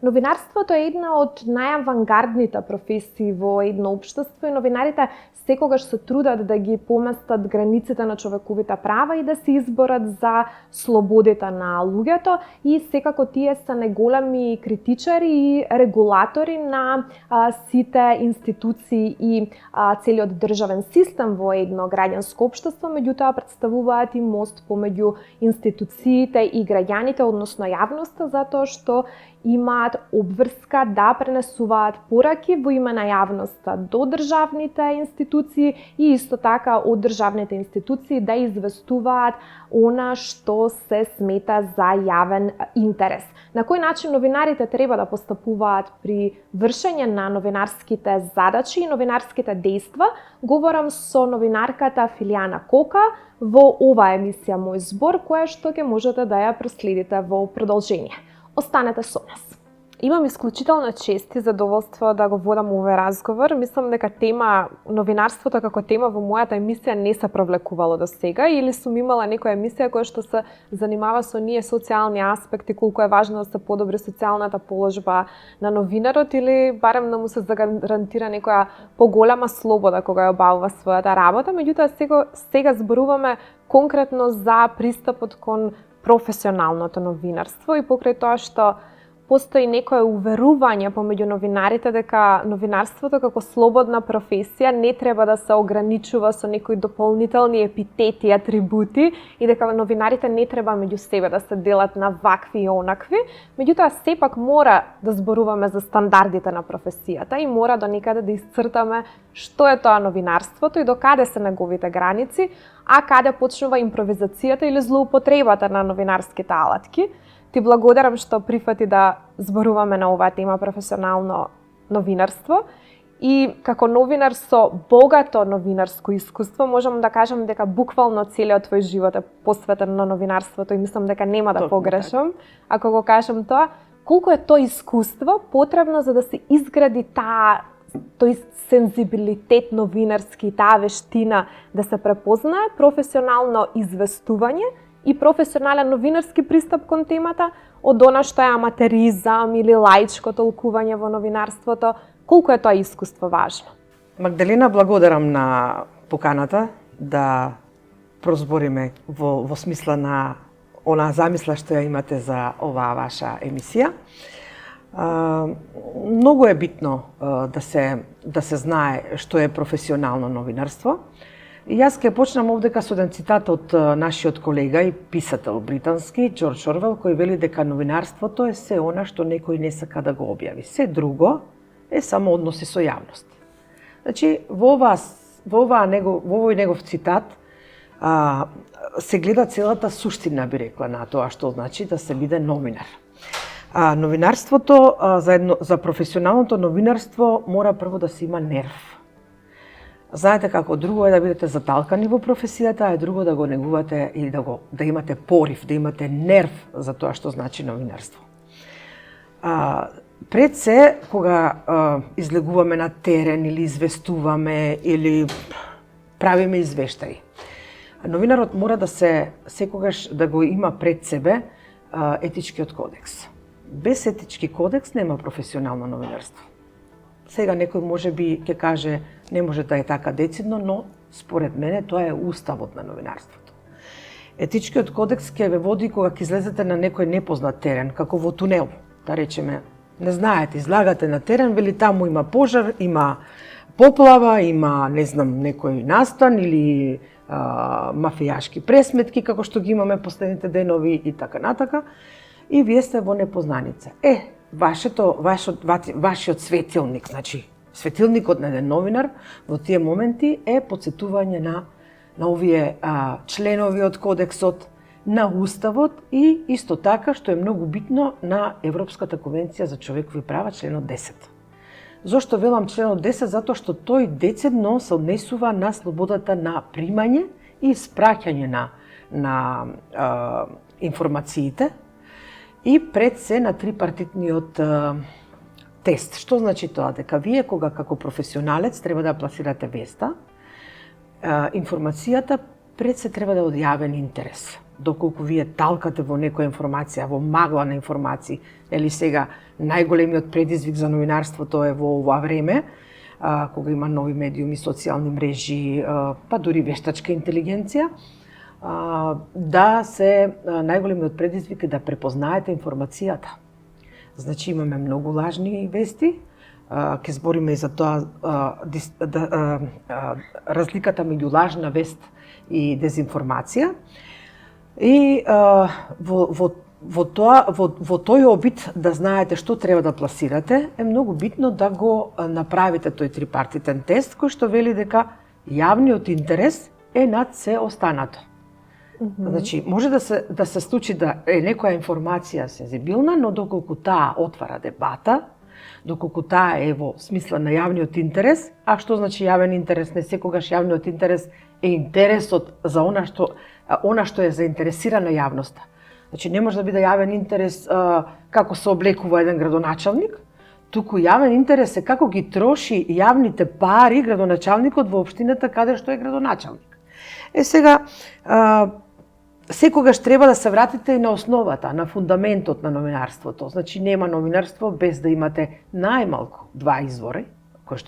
Новинарството е една од најавангардните професии во едно општество и новинарите секогаш се трудат да ги поместат границите на човековите права и да се изборат за слободите на луѓето и секако тие се неголеми критичари и регулатори на сите институции и целиот државен систем во едно граѓанско општество, меѓутоа представуваат и мост помеѓу институциите и граѓаните, односно јавноста, затоа што имаат обврска да пренесуваат пораки во име на јавноста до државните институции и исто така од државните институции да известуваат она што се смета за јавен интерес. На кој начин новинарите треба да постапуваат при вршење на новинарските задачи и новинарските дејства, говорам со новинарката Филијана Кока во оваа емисија Мој збор, која што ќе можете да ја проследите во продолжение. Останете со нас. Имам исклучителна чест и задоволство да го водам овој разговор. Мислам дека тема новинарството како тема во мојата емисија не се провлекувало до сега или сум имала некоја емисија која што се занимава со ние социјални аспекти, колку е важно да се подобри социјалната положба на новинарот или барем да му се загарантира некоја поголема слобода кога ја обавува својата работа. Меѓутоа сега зборуваме конкретно за пристапот кон професионалното новинарство и покрај тоа што постои некое уверување помеѓу новинарите дека новинарството како слободна професија не треба да се ограничува со некои дополнителни епитети и атрибути и дека новинарите не треба меѓу себе да се делат на вакви и онакви, меѓутоа сепак мора да зборуваме за стандардите на професијата и мора до некаде да исцртаме што е тоа новинарството и до каде се неговите граници, а каде почнува импровизацијата или злоупотребата на новинарските алатки. Ти благодарам што прифати да зборуваме на оваа тема професионално новинарство и како новинар со богато новинарско искуство можам да кажам дека буквално целиот твој живот е посветен на новинарството и мислам дека нема да погрешам ако го кажам тоа. Колку е тоа искуство потребно за да се изгради тој сензибилитет новинарски, таа вештина да се препознае професионално известување и професионален новинарски пристап кон темата од она што е аматеризам или лаичко толкување во новинарството, колку е тоа искуство важно? Магдалина, благодарам на поканата да прозбориме во смисла на она замисла што ја имате за оваа ваша емисија. Многу е битно да се знае што е професионално новинарство. И јас ќе почнам овдека со еден цитат од нашиот колега и писател британски, Џорџ Орвел, кој вели дека новинарството е се она што некој не сака да го објави. Се друго е само односи со јавност. Значи, во овој негов цитат се гледа целата суштина, би рекла, на тоа што значи да се биде новинар. Новинарството, за професионалното новинарство мора прво да се има нерв. Знаете како друго е да бидете заталкани во професијата, а е друго да го негувате и да имате порив, да имате нерв за тоа што значи новинарство. Пред се, кога излегуваме на терен или известуваме или правиме извештаи, новинарот мора да секогаш да го има пред себе етичкиот кодекс. Без етички кодекс нема професионално новинарство. Сега некој може би ќе каже не може да е така децидно, но според мене тоа е уставот на новинарството. Етичкиот кодекс ќе ве води кога ќе излезете на некој непознат терен, како во тунел, да речеме, не знаете, излагате на терен, вели таму има пожар, има поплава, има, не знам, некој настан или мафијашки пресметки, како што ги имаме последните денови и така натака, и вие сте во непознаница. Вашиот светилник, значи светилникот на еден новинар во тие моменти е потсетување на овие членови од кодексот, на уставот и исто така, што е многу битно, на Европската конвенција за човекови права, членот 10. Зошто велам членот 10? Затоа што тој децидно се однесува на слободата на примање и спраќање на информациите, и пред се на трипартитниот тест. Што значи тоа? Дека вие кога како професионалец треба да пласирате веста, информацијата пред се треба да е од јавен интерес. Доколку вие талкате во некоја информација, во магла на информации, или сега најголемиот предизвик за новинарството е во ова време, кога има нови медиуми, социјални мрежи, па дури вештачка интелигенција, да се најголемиот предизвик е да препознаете информацијата. Значи имаме многу лажни вести, ќе збориме и за тоа разликата меѓу лажна вест и дезинформација. И во тој обид да знаете што треба да пласирате, е многу битно да го направите тој трипартитен тест, кој што вели дека јавниот интерес е над се останато. Значи, може да се случи да е некоја информација сензибилна, но доколку таа отвара дебата, доколку таа е во смисла на јавниот интерес, а што значи јавен интерес? Не секогаш јавниот интерес е интересот за она што е заинтересирана јавноста. Значи, не може да биде јавен интерес како се облекува еден градоначалник, туку јавен интерес е како ги троши јавните пари градоначалникот во општината каде што е градоначалник. Сега, секогаш треба да се вратите и на основата, на фундаментот на новинарството. Значи, нема новинарство без да имате најмалку два извори,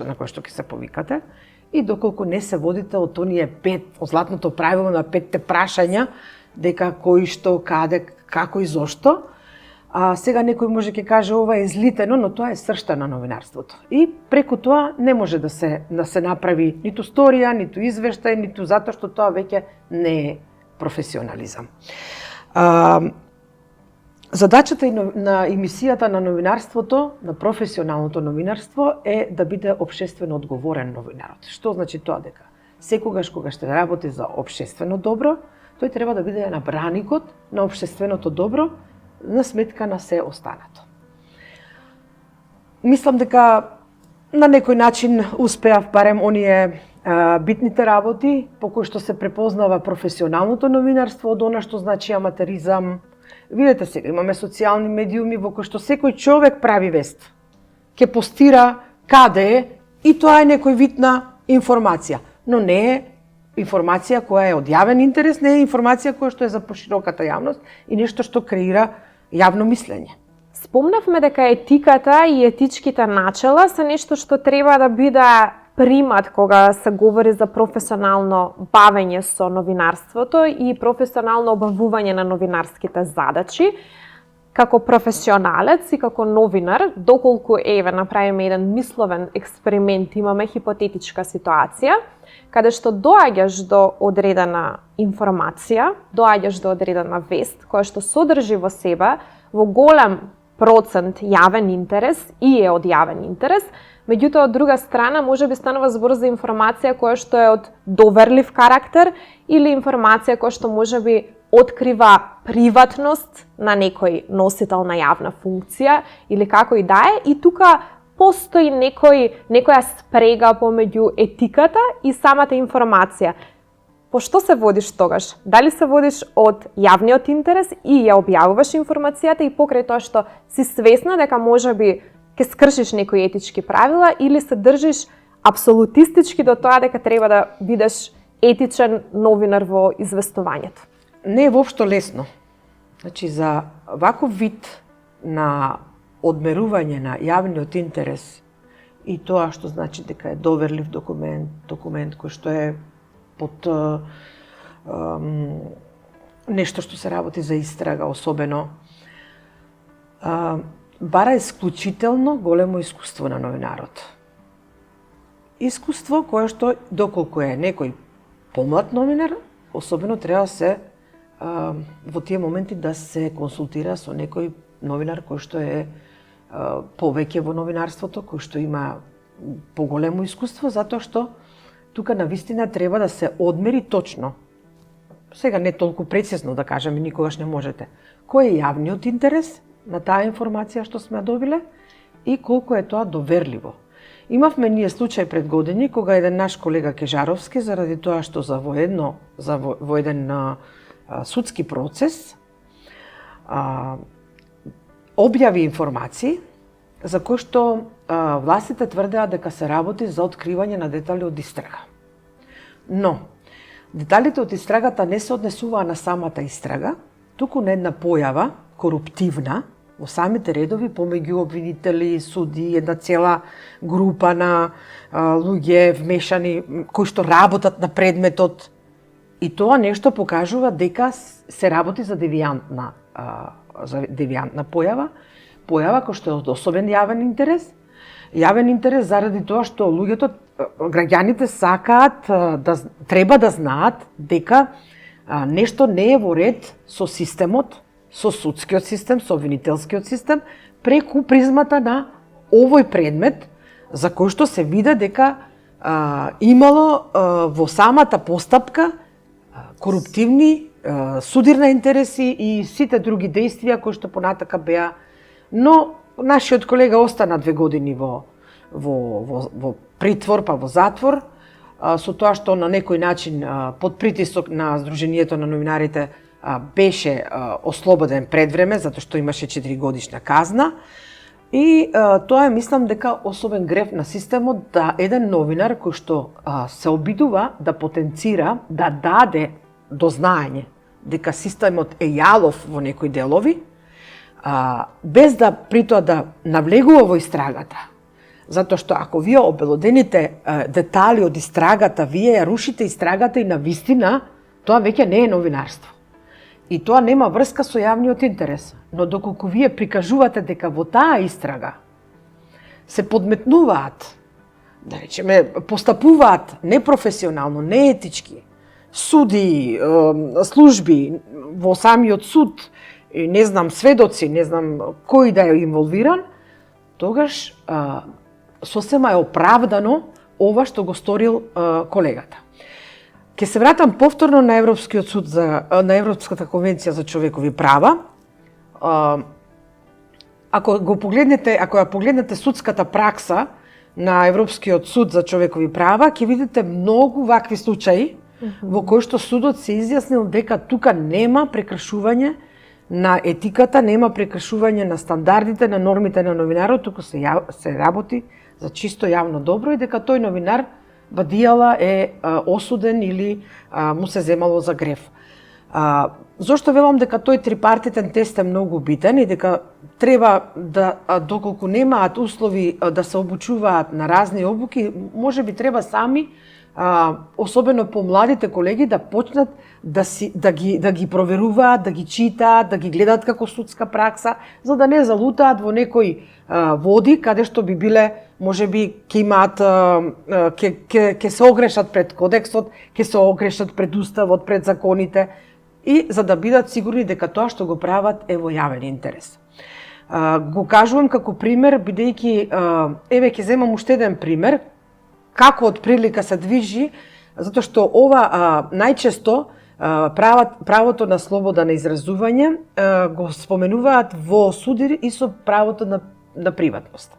на кои што ќе се повикате, и доколку не се водите од оние од златното правило на 5 прашања, дека кој, што, каде, како и зошто. Сега некој може ќе каже ова е злитено, но тоа е сршта на новинарството. И преку тоа не може да се направи ниту сторија, ниту извештај, ниту затоа што тоа веќе не е професионализам. Задачата на емисијата на новинарството, на професионалното новинарство е да биде општествено одговорен новинарот. Што значи тоа? Дека секогаш кога ще работи за општествено добро, тој треба да биде на браникот на општественото добро на сметка на се останато. Мислам дека на некој начин успеав барем оние битните работи по кои што се препознава професионалното новинарство од она што значи аматеризам. Видете сега, имаме социјални медиуми во кои што секој човек прави вест. Ке постира каде е и тоа е некој вид на информација, но не е информација која е од јавен интерес, не е информација која што е за пошироката јавност и нешто што креира јавно мислење. Спомнавме дека етиката и етичките начела се нешто што треба да биде примат кога се говори за професионално бавење со новинарството и професионално обавување на новинарските задачи. Како професионалец и како новинар, доколку направиме еден мисловен експеримент, имаме хипотетичка ситуација, каде што доаѓаш до одредена информација, доаѓаш до одредена вест, која што содржи во себе во голем процент јавен интерес и е од јавен интерес, меѓутоа од друга страна може би станува збор за информација која што е од доверлив карактер или информација која што може би открива приватност на некој носител на јавна функција или како и да е, и тука постои некоја спрега помеѓу етиката и самата информација. По што се водиш тогаш? Дали се водиш од јавниот интерес и ја објавуваш информацијата и покрај тоа што си свесна дека можеби ќе скршиш некои етички правила или се држиш апсолутистички до тоа дека треба да бидеш етичен новинар во известувањето? Не е воопшто лесно. Значи, за ваков вид на одмерување на јавниот интерес и тоа што значи дека е доверлив документ кој што е под нешто што се работи за истрага, особено, бара исклучително големо искуство на новинарот. Искуство кое што, доколку е некој помлад новинар, особено треба се во тие моменти да се консултира со некој новинар кој што е повеќе во новинарството, кој што има поголемо искуство, затоа што тука навистина треба да се одмери точно. Сега не толку прецизно да кажеме, никогаш не можете. Кој е јавниот интерес на таа информација што сме добиле и колку е тоа доверливо. Имавме ние случај пред години кога еден наш колега Кежаровски, заради тоа што во еден судски процес објави информации за кои што властите тврдеа дека се работи за откривање на детали од истрага. Но, деталите од истрагата не се однесуваа на самата истрага, туку на една појава, коруптивна, во самите редови помеѓу обвинители, суди, една цела група на луѓе вмешани кои што работат на предметот. И тоа нешто покажува дека се работи за девијантна појава која што е од особен јавен интерес. Јавен интерес заради тоа што луѓето, граѓаните сакаат треба да знаат дека нешто не е во ред со системот, со судскиот систем, со обвинителскиот систем, преку призмата на овој предмет за кој што се вида дека имало во самата постапка коруптивни, судирна интереси и сите други действија кои што понатака беа. Но нашиот колега остана 2 години во притвор, па во затвор, со тоа што на некој начин под притисок на Сдруженијето на новинарите беше ослободен пред време, затоа што имаше 4 годишна казна. И тоа е, мислам, дека особен греф на системот да еден новинар кој што се обидува да потенцира, да даде до знаење дека системот е јалов во некои делови, без да при тоа да навлегува во истрагата. Затоа што ако вие обелодените детали од истрагата, вие ја рушите истрагата и на вистина, тоа веќе не е новинарство. И тоа нема врска со јавниот интерес. Но доколку вие прикажувате дека во таа истрага се подметнуваат, да речеме, постапуваат непрофесионално, неетички, суди, служби во самиот суд, не знам, сведоци, не знам кој да е инволвиран, тогаш сосема е оправдано ова што го сторил колегата. Ке се вратам повторно на Европскиот суд на Европската конвенција за човекови права. Ако ја погледнете судската пракса на Европскиот суд за човекови права, ќе видите многу вакви случаи во кои што судот се изјаснил дека тука нема прекршување на етиката, нема прекршување на стандардите, на нормите на новинарот, туку се работи за чисто јавно добро и дека тој новинар бадијала е осуден или му се земало за греф. Зошто велам дека тој трипартитен тест е многу битен и дека треба да, доколку немаат услови да се обучуваат на разни обуки, можеби треба сами, особено помладите колеги, да почнат да ги проверуваат, да ги читаат, да ги гледаат како судска пракса, за да не залутаат во некои води каде што би биле, можеби ќе имаат, ќе се огрешат пред кодексот, ќе се огрешат пред уставот, пред законите, и за да бидат сигурни дека тоа што го прават е во јавен интерес. Го кажувам како пример, бидејќи, еве ќе земам уште еден пример, како од прилика се движи, затоа што ова најчесто правото на слобода на изразување го споменуваат во суди и со правото на приватност.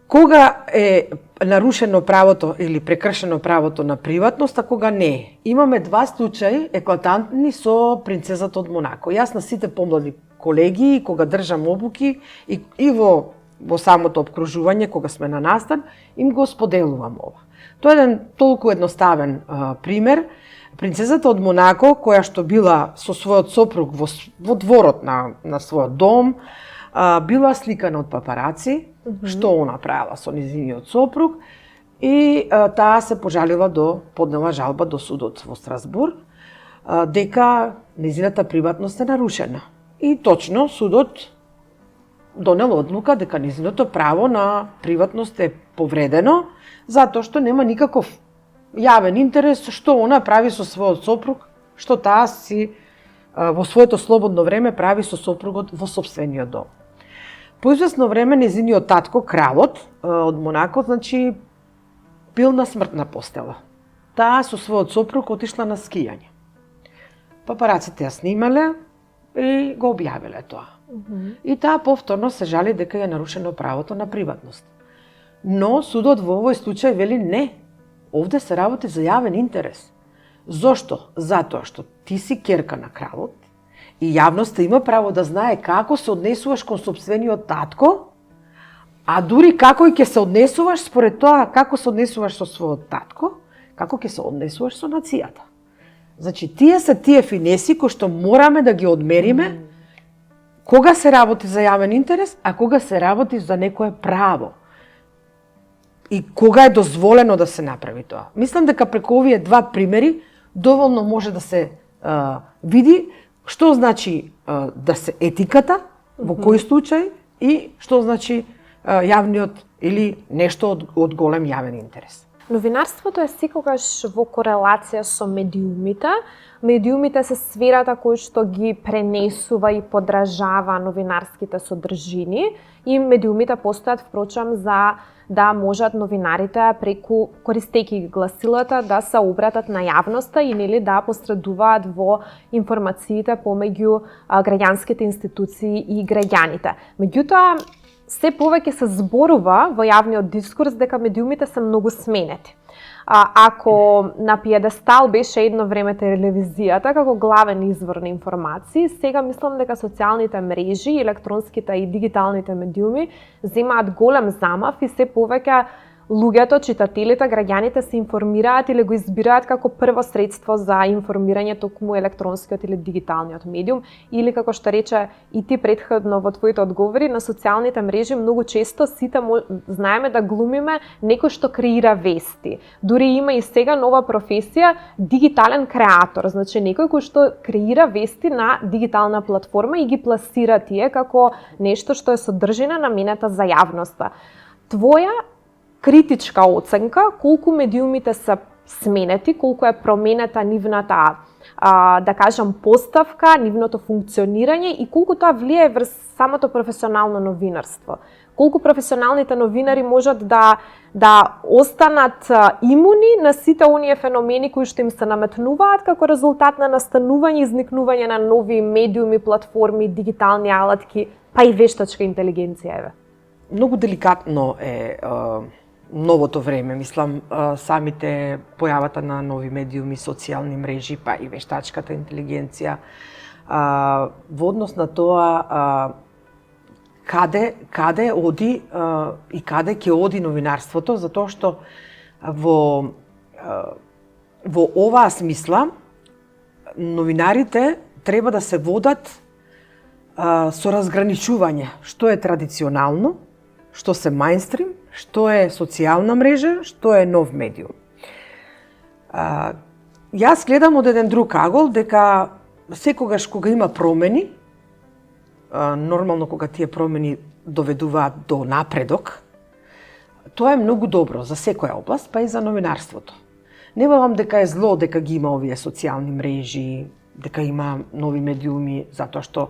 Кога е нарушено правото или прекршено правото на приватност, а кога не е? Имаме 2 случаи еклатантни со принцезата од Монако. Јас на сите помлади колеги, кога држам обуки и во самото обкружување, кога сме на настан, им го споделувам ова. Тоа е еден толку едноставен пример. Принцезата од Монако, која што била со својот сопруг во дворот на својот дом, била сликана од папараци, што она правила со низиниот сопруг, и таа се пожалила поднела жалба до судот во Страсбург, дека низината приватност е нарушена. И точно судот донел одлука дека низиното право на приватност е повредено, затоа што нема никаков јавен интерес што она прави со својот сопруг, што таа си во своето слободно време прави со сопругот во сопствениот дом. По известно време незиниот татко, кралот од Монако, значи бил на смртна постела. Таа со својот сопруг отишла на скијање. Папараците ја снимале и го објавиле тоа. И таа повторно се жали дека е нарушено правото на приватност. Но судот во овој случај вели не. Овде се работи за јавен интерес. Зошто? Затоа што ти си ќерка на кралот и јавноста има право да знае како се однесуваш кон сопствениот татко, а дури како и ќе се однесуваш според тоа како се однесуваш со својот татко, како ќе се однесуваш со нацијата. Значи, тие се тие финеси кои што мораме да ги одмериме кога се работи за јавен интерес, а кога се работи за некое право. И кога е дозволено да се направи тоа. Мислам дека преку овие два примери доволно може да се види што значи да се етиката, во кој случај, и што значи јавниот или нешто од голем јавен интерес. Новинарството е секогаш во корелација со медиумите. Медиумите се сферата кој што ги пренесува и подражава новинарските содржини и медиумите постојат впрочем за да можат новинарите преку користејќи гласилата да се обратат на јавноста и нели да посредуваат во информациите помеѓу граѓанските институции и граѓаните. Меѓутоа, се повеќе се зборува во јавниот дискурс дека медиумите се многу сменети. Ако на пиедестал беше едно време телевизијата како главен извор на информации, сега мислам дека социјалните мрежи, електронските и дигиталните медиуми земаат голем замав и се повеќе луѓето, читателите, граѓаните се информираат или го избираат како прво средство за информирање токму електронскиот или дигиталниот медиум, или како што рече и ти претходно во твоите одговори, на социјалните мрежи многу често сите знаеме да глумиме некој што креира вести. Дури има и сега нова професија дигитален креатор, значи некој кој што креира вести на дигитална платформа и ги пласира тие како нешто што е содржина наменета за јавноста. Твоја критичка оценка колку медиумите се сменети, колку е променета нивната да кажам поставка, нивното функционирање и колку тоа влијае врз самото професионално новинарство. Колку професионалните новинари можат да останат имуни на сите оние феномени кои што им се наметнуваат како резултат на настанување и изникнување на нови медиуми, платформи, дигитални алатки, па и вештачка интелигенција еве. Многу деликатно е новото време, мислам, самите појавата на нови медиуми, социјални мрежи, па и вештачката интелигенција. Во однос на тоа каде оди и каде ќе оди новинарството, затоа што во оваа смисла новинарите треба да се водат со разграничување што е традиционално, што се мајнстрим, што е социјална мрежа, што е нов медиум. Јас гледам од еден друг агол дека секогаш кога има промени, нормално кога тие промени доведуваат до напредок, тоа е многу добро за секоја област, па и за новинарството. Не велам дека е зло дека ги има овие социјални мрежи, дека има нови медиуми, затоа што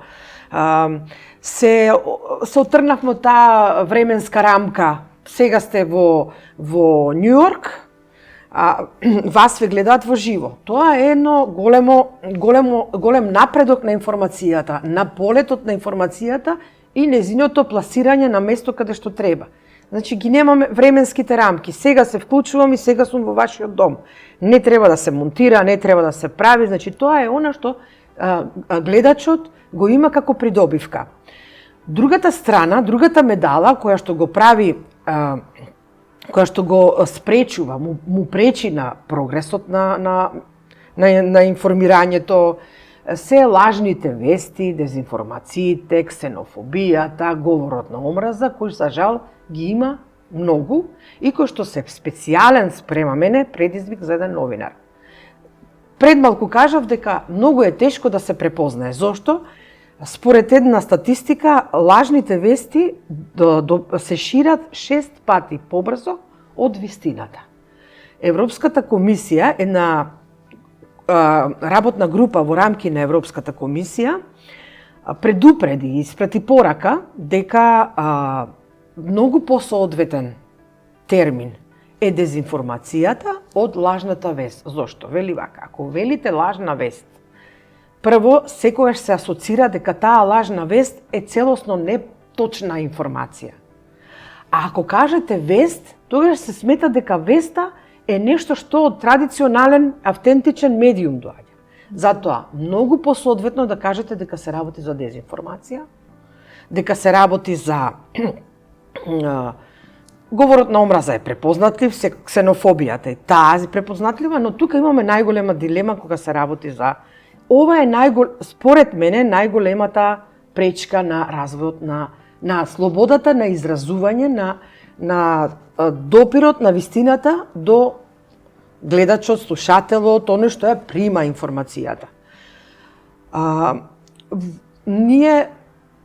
се отргнавме од таа временска рамка. Сега сте во Њу Йорк, вас ве гледаат во живо. Тоа е едно голем напредок на информацијата, на полетот на информацијата и нејзиното пласирање на место каде што треба. Значи ги немаме временските рамки. Сега се вклучувам и сега сум во вашиот дом. Не треба да се монтира, не треба да се прави, значи тоа е она што гледачот го има како придобивка. Другата страна, другата медала која што го прави, која што го спречува, му пречи на прогресот на информирањето, се лажните вести, дезинформациите, ксенофобијата, говорот на омраза, кој за жал ги има многу и кој што се специјален спрема мене предизвик за еден новинар. Пред малку кажав дека многу е тешко да се препознае. Зошто? Според една статистика, лажните вести се шират 6 пати побрзо од вистината. Европската комисија, една работна група во рамки на Европската комисија, предупреди и испрати порака дека многу посоодветен термин е дезинформацијата од лажната вест. Зошто? Вели вака, ако велите лажна вест, прво, секогаш се асоцира дека таа лажна вест е целосно неточна информација. А ако кажете вест, тогаш се смета дека веста е нешто што од традиционален, автентичен медиум доаѓа. Затоа, многу посоодветно да кажете дека се работи за дезинформација, дека се работи за говорот на омраза е препознатлив, ксенофобијата е таа препознатлива, но тука имаме најголема дилема кога се работи за ова е според мене најголемата пречка на развојот на слободата на изразување, на допирот на вистината до гледачот, слушателот, оној што ја прима информацијата. Ние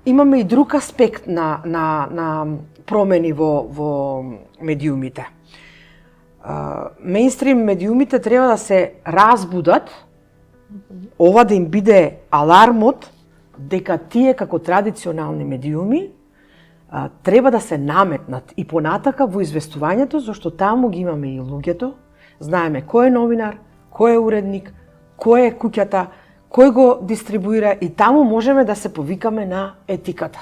имаме и друг аспект на промени во медиумите. Мејнстрим медиумите треба да се разбудат, ова да им биде алармот дека тие како традиционални медиуми треба да се наметнат и понатака во известувањето, зашто таму ги имаме и луѓето, знаеме кој е новинар, кој е уредник, кој е куќата, кој го дистрибуира и таму можеме да се повикаме на етиката.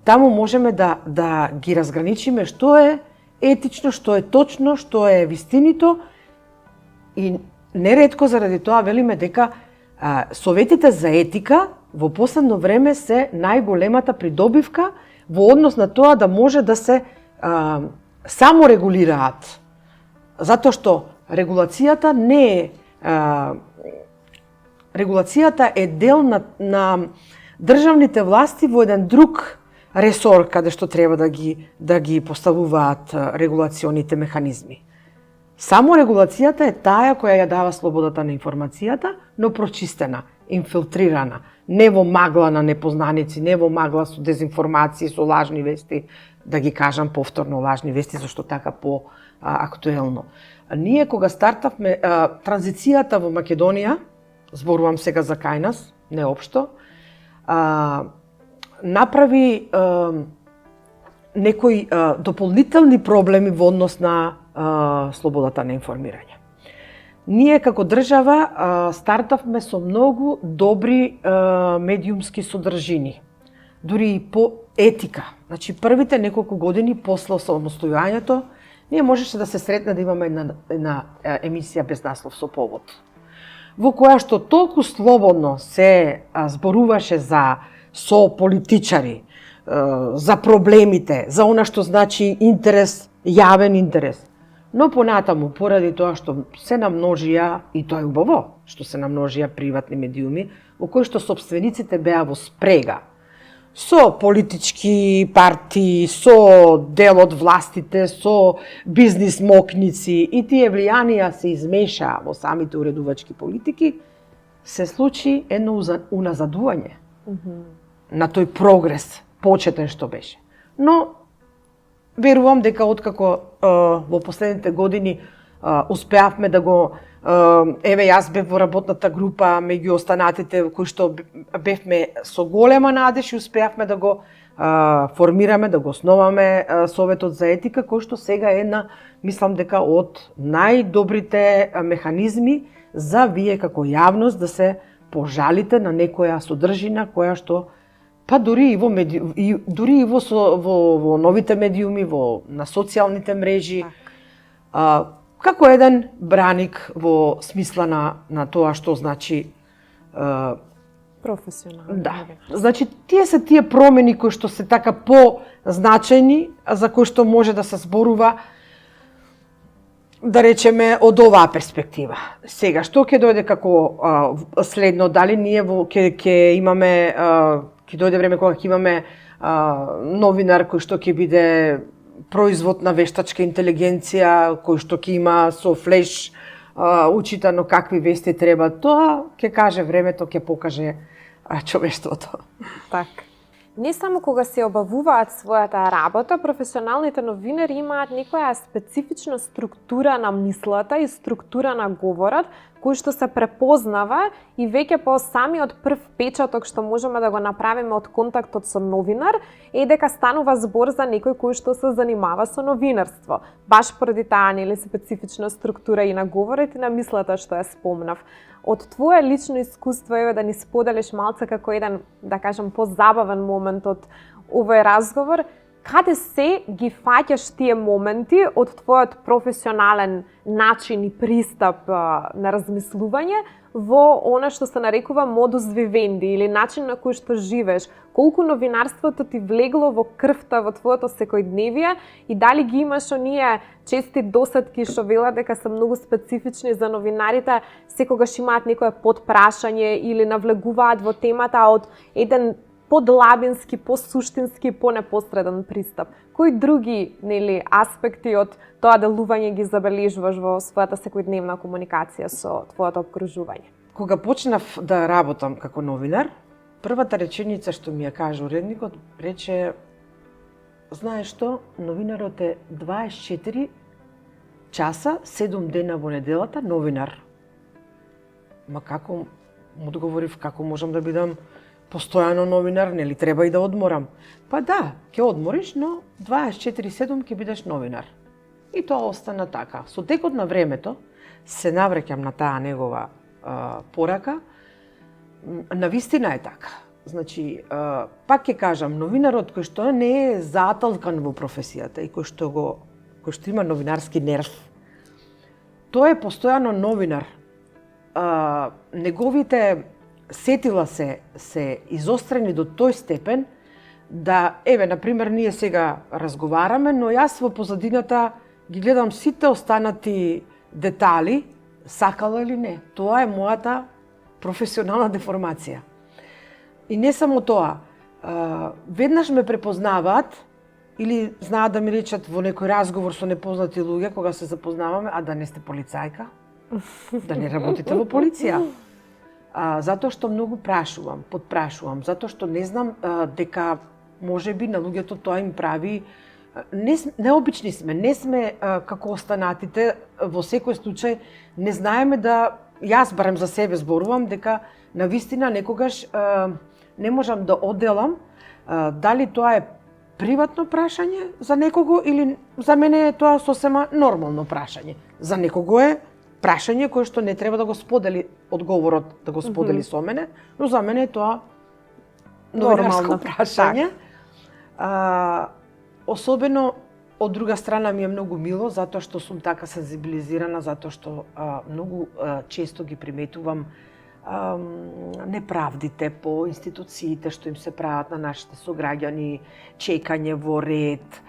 Таму можеме да ги разграничиме што е етично, што е точно, што е вистинито и неретко заради тоа велиме дека советите за етика во последно време се најголемата придобивка во однос на тоа да може да се саморегулираат. Затоа што регулацијата не е регулацијата е дел на државните власти во еден друг ресор каде што треба да ги поставуваат регулационите механизми. Само регулацијата е таа која ја дава слободата на информацијата, но прочистена, инфилтрирана, не во магла на непознаници, не во магла со дезинформации, со лажни вести, да ги кажам повторно лажни вести, зашто така по-актуелно. Ние кога стартавме транзицијата во Македонија, зборувам сега за кај нас, не општо, направи некои дополнителни проблеми во однос на слободата на информирање. Ние како држава стартавме со многу добри медиумски содржини, дури и по етика. Значи првите неколку години после самостојањето ние можеше да се сретне да имаме една емисија без наслов со повод, во која што толку слободно се зборуваше со политичари, за проблемите, за она што значи интерес, јавен интерес. Но понатаму, поради тоа што се намножија, и тоа е убаво, што се намножија приватни медиуми, во кои што собствениците беа во спрега со политички партии, со дел од властите, со бизнис мокници и тие влијанија се измешаа во самите уредувачки политики, се случи едно уназадување на тој прогрес почетен што беше. Но верувам дека откако во последните години успеавме да го јас бев во работната група меѓу останатите кои што бевме со голема надеж и успеавме да го формираме, да го основаме Советот за етика, кој што сега е мислам дека од најдобрите механизми за вие како јавност да се пожалите на некоја содржина која што па дури и во новите медиуми, на социјалните мрежи, како еден браник во смисла на тоа што значи професионално. Да. Значи тие се тие промени кои што се така позначајни, за кои што може да се зборува да речеме од оваа перспектива. Сега што ќе дојде како следно, дали ние ќе имаме ќе дојде време кога ќе имаме новинар кој што ќе биде производ на вештачка интелигенција, кој што ќе има со флеш учитано какви вести треба, тоа ќе каже времето, ќе покаже човештвото. Така. Не само кога се обавуваат својата работа, професионалните новинари имаат некоја специфична структура на мислата и структура на говорот, кој што се препознава и веќе по самиот прв печаток што можеме да го направиме од контактот со новинар е дека станува збор за некој кој што се занимава со новинарство. Баш поради таа нели специфична структура и на говорот и на мислата што ја спомнав. Од твое лично искуство еве да ни споделиш малце како еден, да кажам, позабавен момент од овој разговор, каде се ги фаќаш тие моменти од твојот професионален начин и пристап на размислување во она што се нарекува модус вивенди или начин на кој што живееш? Колку новинарството ти влегло во крвта во твоето секојдневие и дали ги имаш оние чести досетки што велат дека се многу специфични за новинарите, секогаш имаат некое подпрашање или навлегуваат во темата од еден подлабински, посуштински, понепосреден пристап? Кои други, аспекти од тоа делување ги забележуваш во својата секојдневна комуникација со твоето обкружување? Кога почнав да работам како новинар, првата реченица што ми ја кажа уредникот, рече: знаеш што, новинарот е 24 часа, 7 дена во неделата новинар. Ма како, му одговорив, како можам да бидам постојано новинар, нели треба и да одморам? Па да, ќе одмориш, но 24/7 ќе бидеш новинар. И тоа остана така. Со текот на времето се навраќам на таа негова порака. Навистина е така. Значи, пак ќе кажам, новинарот кој што не е затолкан во професијата и кој што има новинарски нерв, тој е постојано новинар. Неговите сетила се изострени до тој степен да, например, ние сега разговараме, но јас во позадината ги гледам сите останати детали, сакала или не. Тоа е мојата професионална деформација. И не само тоа, веднаш ме препознаваат или знаат да ми речат во некој разговор со непознати луѓе кога се запознаваме: а да не сте полицајка? Да не работите во полиција? Затоа што многу прашувам, подпрашувам, затоа што не знам дека можеби на луѓето тоа им прави. Необични сме, не сме како останатите, во секој случај не знаеме да, јас барем за себе зборувам, дека навистина некогаш не можам да одделам дали тоа е приватно прашање за некого или за мене е тоа сосема нормално прашање. За некого е прашање кое што не треба да го сподели одговорот, да го сподели со мене, но за мене е тоа нормално прашање. Особено од друга страна ми е многу мило затоа што сум така сензибилизирана, затоа што многу често ги приметувам неправдите по институциите што им се прават на нашите сограѓани, чекање во ред,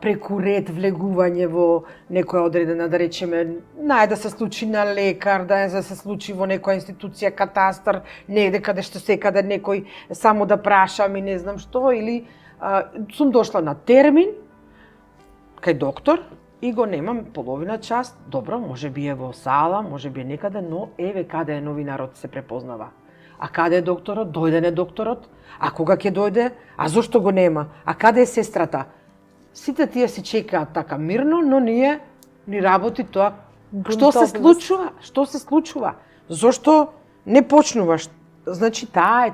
преку ред влегување во некоја одредена, да речеме, да се случи на лекар, да се случи во некоја институција, катастар, негде каде што секаде некој само да прашам и не знам што, или сум дошла на термин кај доктор и го немам половина час, добро, може би е во сала, може би е некаде, но еве каде е новинарот се препознава. А каде е докторот? Дојде не докторот? А кога ќе дојде? А зошто го нема? А каде е сестрата? Сите тие се чекаат така мирно, но ние ни работи тоа. Што се случува? Што се случува? Зошто не почнуваш? Значи, таа е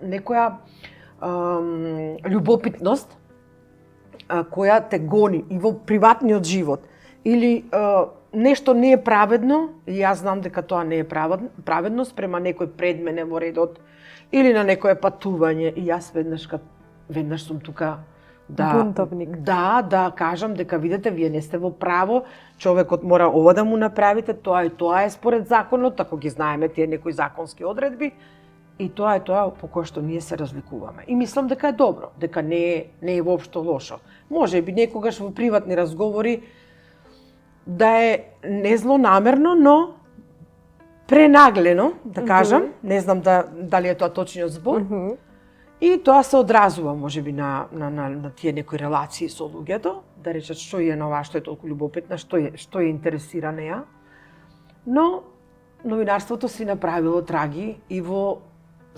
некоја љубопитност која те гони и во приватниот живот. Или нешто не е праведно, и јас знам дека тоа не е праведно спрема некој пред мене во редот, или на некое патување, и јас веднаш сум тука бунтовник. Да кажам дека видите, вие не сте во право, човекот мора ова да му направите, тоа и тоа е според законот, ако ги знаеме тие некои законски одредби, и тоа е тоа по кое што ние се разликуваме. И мислам дека е добро, дека не е воопшто лошо. Може би некогаш во приватни разговори да е не злонамерно, но пренаглено, да кажам, не знам дали е тоа точниот збор, и тоа се одразува можеби на тие некои релации со луѓето, да речат што е на оваа, што е толку љубопитна, што е интересира неа. Но новинарството си направило траги и во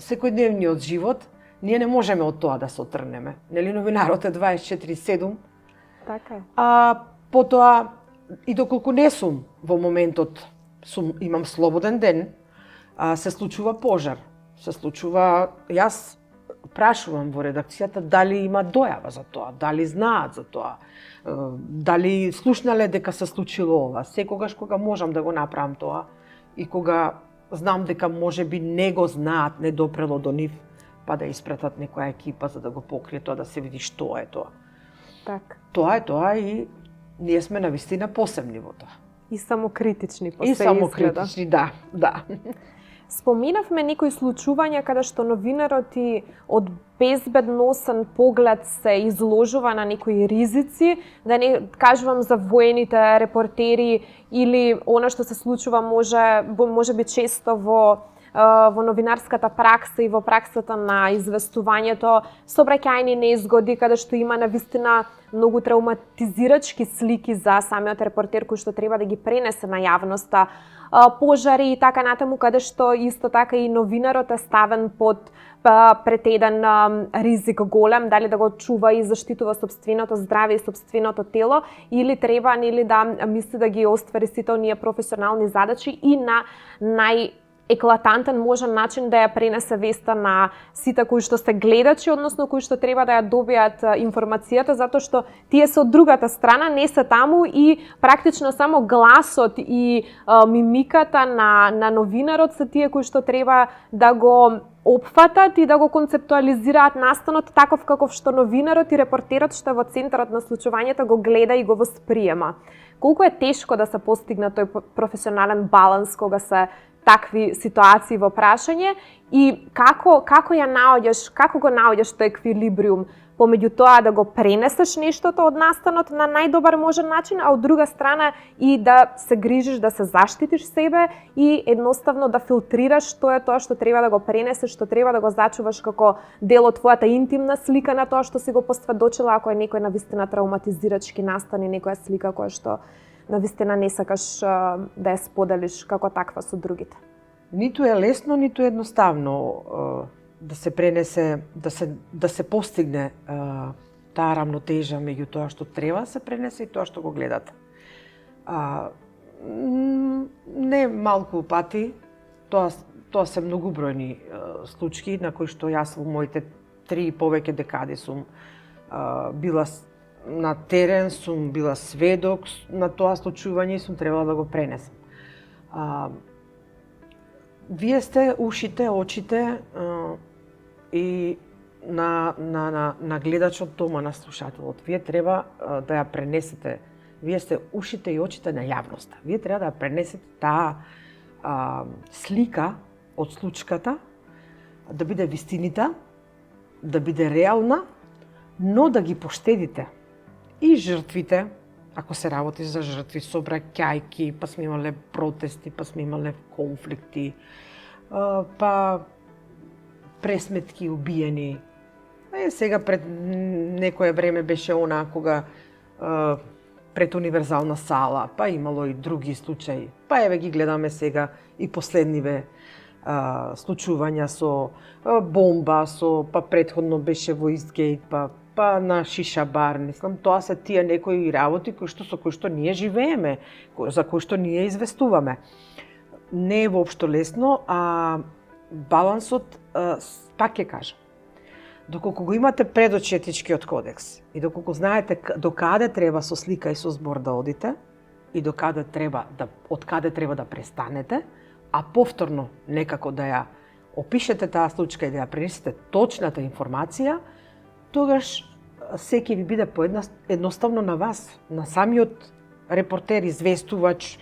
секојдневниот живот. Ние не можеме од тоа да се отргнеме. Нели, новинарот е 24/7. Така е. Потоа, и доколку не сум во моментот, имам слободен ден, се случува пожар. Се случува, јас прашувам во редакцијата дали има дојава за тоа, дали знаат за тоа, дали слушнале дека се случило ова. Секогаш кога можам да го направам тоа и кога знам дека можеби не го знаат, не допрело до нив, па да испратат некоја екипа за да го покрие тоа, да се види што е тоа. Така. Тоа е тоа и ние сме навистина посебни во тоа. И самокритични по И се самокритични, да. Споминавме некои случувања каде што новинарот и од безбедносен поглед се изложува на некои ризици, да не кажувам за воените репортери или она што се случува може би често во новинарската пракса и во праксата на известувањето, сообраќајни незгоди каде што има навистина многу травматизирачки слики за самиот репортер кој што треба да ги пренесе на јавноста, пожари и така натаму, каде што исто така и новинарот е ставен пред еден ризик голем, дали да го чува и заштитува сопственото здраве и сопственото тело, или треба да мисли да ги оствари сите оние професионални задачи и на еклатантен можен начин да ја пренесе веста на сите кои што се гледачи, односно кои што треба да ја добијат информацијата, затоа што тие се од другата страна, не се таму и практично само гласот и мимиката на новинарот се тие кои што треба да го опфатат и да го концептуализираат настанот таков каков што новинарот и репортерот што е во центарот на случувањето го гледа и го восприема. Колку е тешко да се постигне тој професионален баланс кога се такви ситуации во прашање и како го наоѓаш тој еквилибриум помеѓу тоа да го пренесеш нештото од настанот на најдобар можен начин, а од друга страна и да се грижиш да се заштитиш себе и едноставно да филтрираш што е тоа што треба да го пренесеш, што треба да го зачуваш како дел од твојата интимна слика на тоа што си го посведочила, ако е некој навистина травматизирачки настан и некоја слика која што навистина не сакаш да ја споделиш како таква со другите. Ниту е лесно, ниту е едноставно да се пренесе, да се постигне таа рамнотежа меѓу тоа што треба да се пренесе и тоа што го гледате. Не малку пати, тоа се многубројни случаи на кои што јас во моите 3 и повеќе декади сум била на терен, сум била сведок на тоа случување и сум требала да го пренесам. Вие сте ушите, очите и на гледачот дома, на слушателот. Вие треба да ја пренесете. Вие сте ушите и очите на јавноста. Вие треба да ја пренесете таа слика од случката, да биде вистинита, да биде реална, но да ги поштедите. И жртвите, ако се работи за жртви, сообраќајки, па сме имале протести, па сме имале конфликти, па пресметки убиени. Сега пред некое време беше она кога пред универзална сала, па имало и други случаи. Па еве ги гледаме сега и последниве случувања со бомба, па претходно беше во Истгейт, па на шиша бар, мислам, тоа се тие некои работи со кои што ние живееме, за кои што ние известуваме. Не е воопшто лесно, а балансот, пак ќе кажам, доколку го имате пред очи етичкиот кодекс и доколку знаете до каде треба со слика и со збор да одите и од каде треба да престанете, а повторно некако да ја опишете таа случка и да ја пренесете точната информација, тогаш секи ви биде едноставно на вас, на самиот репортер, известувач,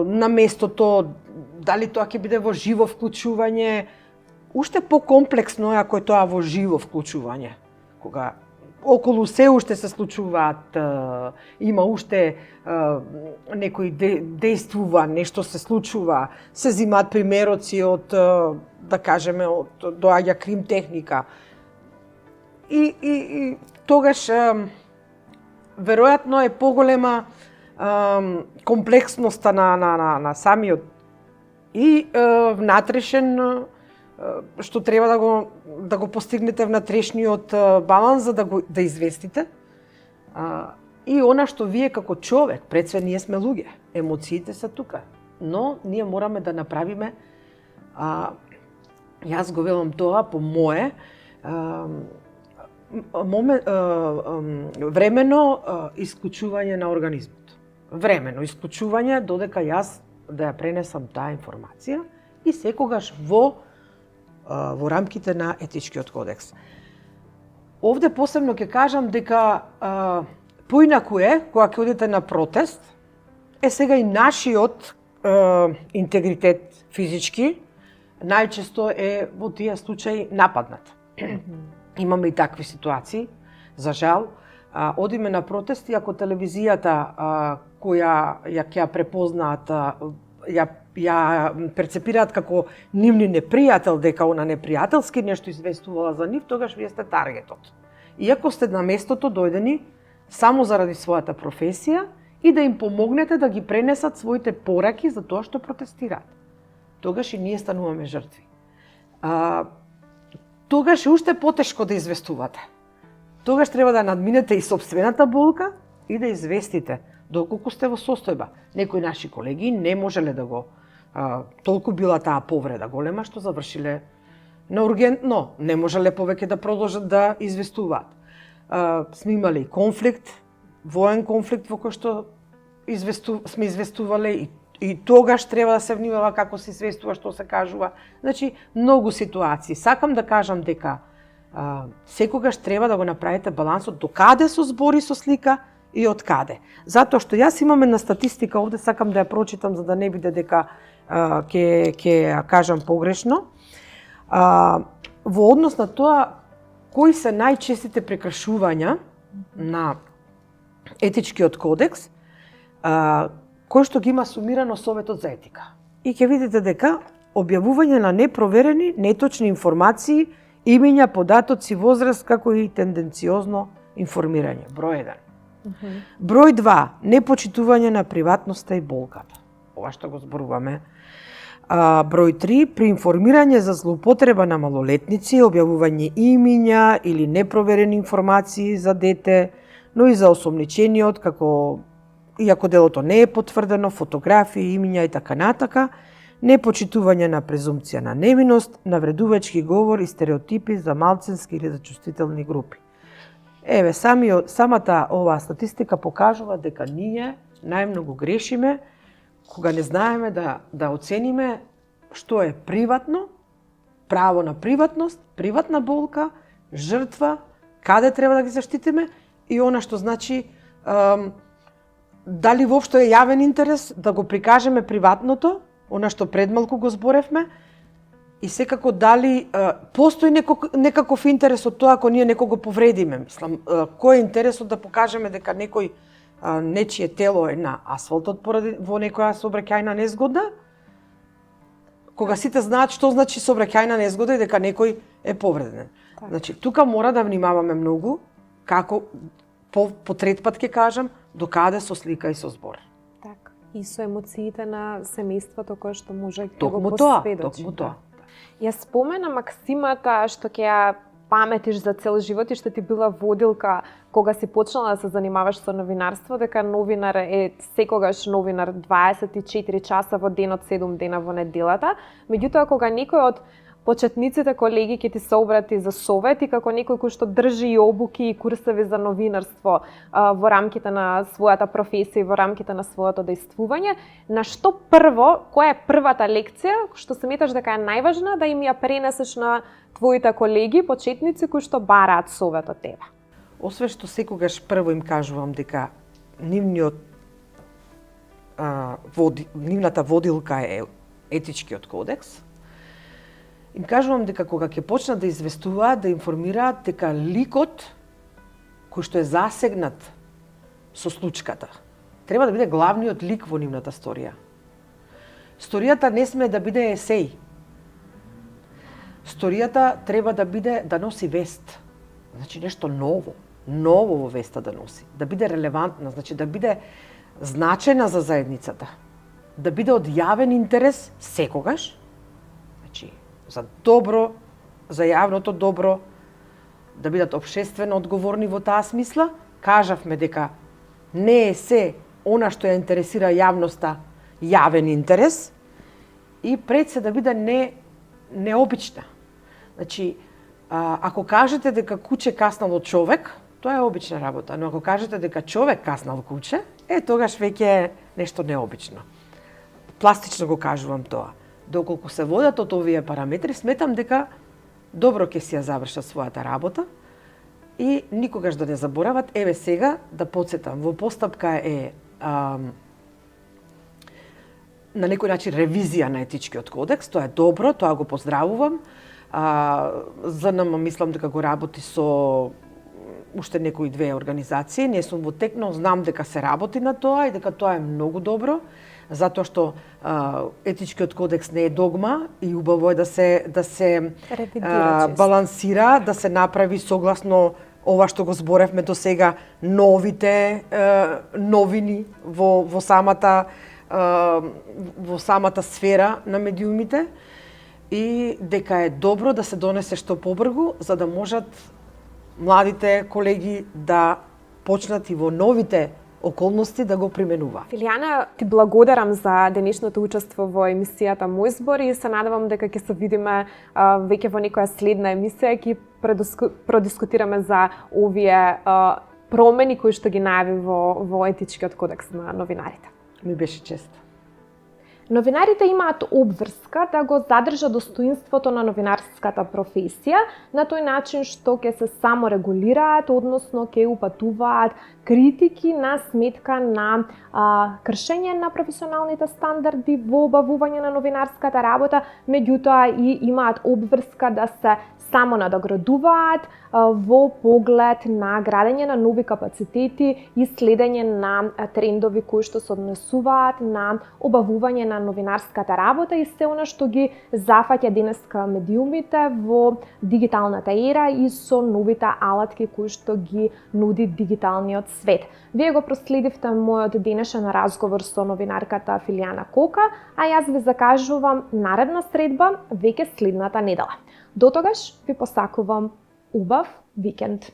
на местото, дали тоа ќе биде во живо вклучување, уште покомплексно е ако е тоа во живо вклучување, кога околу се уште се случуваат, има уште некој действува, нешто се случува, се зимаат примероци од, да кажеме, од доаѓа крим техника. И тогаш веројатно е поголема комплексноста на самиот и внатрешен што треба да го постигнете внатрешниот баланс за да известите. И она што вие како човек, пред све ние сме луѓе, емоциите се тука, но ние мораме да направиме, јас го велам тоа по мое, времено исклучување на организмот. Времено исклучување додека јас да ја пренесам таа информација и секогаш во рамките на етичкиот кодекс. Овде посебно ќе кажам дека поинаку е кога ќе одите на протест, сега и нашиот интегритет физички најчесто е во тие случаи нападнат. Имаме и такви ситуации, за жал. Одиме на протест и ако телевизијата која ја препознаат, ја перцепираат како нивни непријател, дека она непријателски нешто известувала за нив, тогаш вие сте таргетот. Иако сте на местото дојдени само заради својата професија и да им помогнете да ги пренесат своите пораки за тоа што протестираат. Тогаш и ние стануваме жртви. Тогаш е уште потешко да известувате. Тогаш треба да надминете и сопствената болка и да известите доколку сте во состојба. Некои наши колеги не можеле да го толку била таа повреда голема што завршиле на ургентно, не можеле повеќе да продолжат да известуваат. Сме имали конфликт, воен конфликт во кој што сме известувале и тогаш треба да се внимава како се известува, што се кажува. Значи, многу ситуации. Сакам да кажам дека секогаш треба да го направите балансот до каде со збори со слика и од каде. Затоа што јас имам една статистика овде, сакам да ја прочитам за да не биде дека ќе ја кажам погрешно. Во однос на тоа кои се најчестите прекршувања на етичкиот кодекс, кој што ги има сумирано Советот за етика. И ќе видите дека објавување на непроверени, неточни информации, имиња, податоци, возраст, како и тенденциозно информирање. Број 1. Број 2. Непочитување на приватноста и болката. Ова што го зборуваме. Број 3. При информирање за злоупотреба на малолетници, објавување имиња или непроверени информации за дете, но и за осомничениот, како иако делото не е потврдено, фотографии, имиња и така натака, непочитување на презумпција на невиност, навредувачки говор и стереотипи за малцински или за чувствителни групи. Еве, самата оваа статистика покажува дека ние најмногу грешиме кога не знаеме да оцениме што е приватно, право на приватност, приватна болка, жртва, каде треба да ги заштитиме и она што значи дали воопшто е јавен интерес да го прикажеме приватното, она што предмалку го зборевме, и секако дали постои некаков интерес од тоа ако ние некого повредиме. Мислам, кој е интересот да покажеме дека некој нечие тело е на асфалтот поради во некоја сообраќајна незгода, кога сите знаат што значи сообраќајна незгода и дека некој е повреден. Значи, тука мора да внимаваме многу, како по трет пат ќе кажам, до каде со слика и со збор. Так, и со емоциите на семејството кое што може да го посведочи. Токму тоа. Ја спомена максимата што ќе ја паметиш за цел живот и што ти била водилка кога си почнала да се занимаваш со новинарство, дека новинар е секогаш новинар 24 часа во денот, 7 дена во неделата. Меѓутоа, кога некој од почетниците колеги ќе ти се обрати за совет и како некој кој што држи и обуки и курсеви за новинарство во рамките на својата професија и во рамките на своето дејствување, на што прво, која е првата лекција што сметаш дека е најважна да им ја пренесеш на твоите колеги, почетници кои што бараат совет од тебе? Освен што секогаш прво им кажувам дека нивната водилка е етичкиот кодекс, им кажувам дека кога ќе почнат да известуваат, да информираат, дека ликот кој што е засегнат со случката треба да биде главниот лик во нивната сторија. Сторијата не сме да биде есеј. Сторијата треба да носи вест. Значи нешто ново во веста да носи, да биде релевантна, значи да биде значајна за заедницата, да биде од јавен интерес секогаш, значи за добро, за јавното добро, да бидат општествено одговорни во таа смисла. Кажавме дека не е се она што ја интересира јавноста јавен интерес и пред се да биде необична. Значи, ако кажете дека куче каснало човек, тоа е обична работа, но ако кажете дека човек каснал куче, тогаш веќе е нешто необично. Пластично го кажувам тоа. Доколку се водат од овие параметри, сметам дека добро ќе си ја завршат својата работа И никогаш да не заборават, еве сега да потсетам, во постапка е на некој начин ревизија на етичкиот кодекс, тоа е добро, тоа го поздравувам. ЗНМ мислам дека го работи со уште некои две организации, не сум во тек, но знам дека се работи на тоа и дека тоа е многу добро, затоа што етичкиот кодекс не е догма и убаво е да се балансира, да се направи согласно ова што го зборевме до сега, новите новини во самата сфера на медиумите и дека е добро да се донесе што побрзо за да можат младите колеги да почнат и во новите околности да го применува. Филијана, ти благодарам за денешното учество во емисијата Мој збор и се надевам дека ќе се видиме веќе во некоја следна емисија и ќе продискутираме за овие промени кои што ги најави во етичкиот кодекс на новинарите. Ми беше чест. Новинарите имаат обврска да го задржат достоинството на новинарската професија на тој начин што ќе се саморегулираат, односно ќе упатуваат критики на сметка на кршење на професионалните стандарди во обавување на новинарската работа, меѓутоа и имаат обврска да се само надоградуваат во поглед на градење на нови капацитети и следење на трендови кои што се однесуваат на обавување на новинарската работа и се она што ги зафаќа денеска медиумите во дигиталната ера и со новите алатки кои што ги нуди дигиталниот свет. Вие го проследивте мојот денешен разговор со новинарката Филијана Кока, а јас ви закажувам наредна средба веќе следната недела. До тогаш ви посакувам убав викенд.